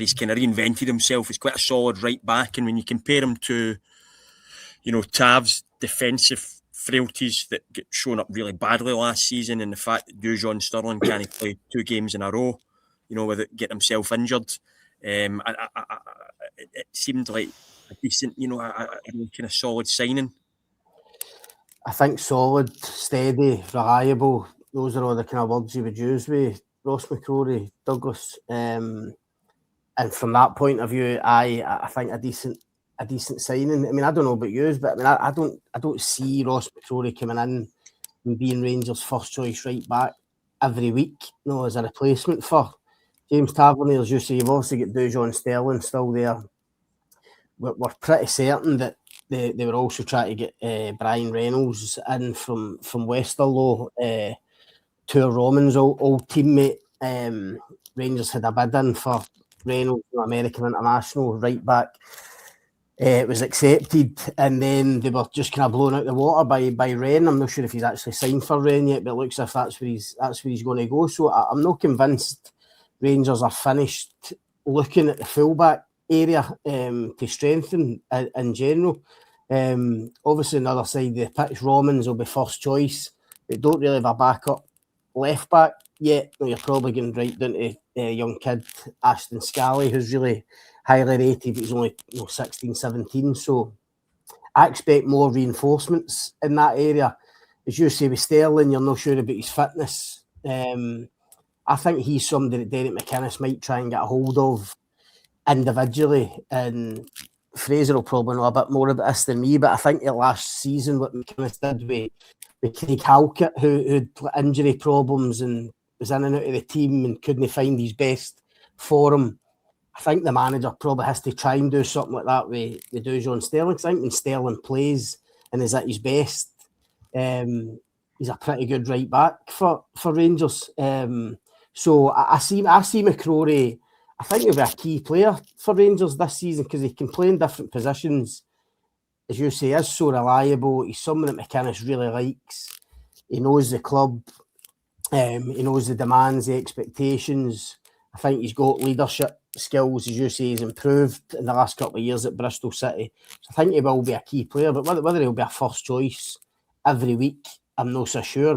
he's kind of reinvented himself. He's quite a solid right back, and when you compare him to, Tav's defensive frailties that get shown up really badly last season, and the fact that Dujon Sterling can't play 2 games in a row, without getting himself injured, it seemed like a decent, a kind of solid signing. I think solid, steady, reliable. Those are all the kind of words you would use with Ross McCrorie, Douglas. And from that point of view, I think a decent signing. I mean, I don't know about you, but I mean, I don't see Ross McCrorie coming in and being Rangers' first choice right back every week, as a replacement for James Tavernier. As you say, you've obviously got Dujon Sterling still there. We're pretty certain that they were also trying to get Brian Reynolds in from Westerlo, Tour Roman's old teammate. Rangers had a bid in for Reynolds, American international right back. It was accepted, and then they were just kind of blown out the water by Ren. I'm not sure if he's actually signed for Ren yet, but it looks as if that's where he's going to go. So I'm not convinced Rangers are finished looking at the fullback area to strengthen in general. Obviously, on the other side of the pitch, Romans will be first choice. They don't really have a backup left back yet. You're probably going right down to a young kid, Ashton Scally, who's really highly rated, but he's only 16, 17. So I expect more reinforcements in that area. As you say, with Sterling, you're not sure about his fitness. I think he's somebody that Derek McInnes might try and get a hold of individually, and Fraser will probably know a bit more about this than me, but I think last season what McInnes did with Craig Halkett, who had injury problems and was in and out of the team and couldn't find his best form, I think the manager probably has to try and do something like that with Dujon Sterling. I think when Sterling plays and is at his best, he's a pretty good right back for Rangers. So I see McCrorie. I think he'll be a key player for Rangers this season because he can play in different positions. As you say, is so reliable. He's someone that McInnes really likes. He knows the club. He knows the demands, the expectations. I think he's got leadership skills, as you say, he's improved in the last couple of years at Bristol City. So I think he will be a key player, but whether he'll be a first choice every week, I'm not so sure.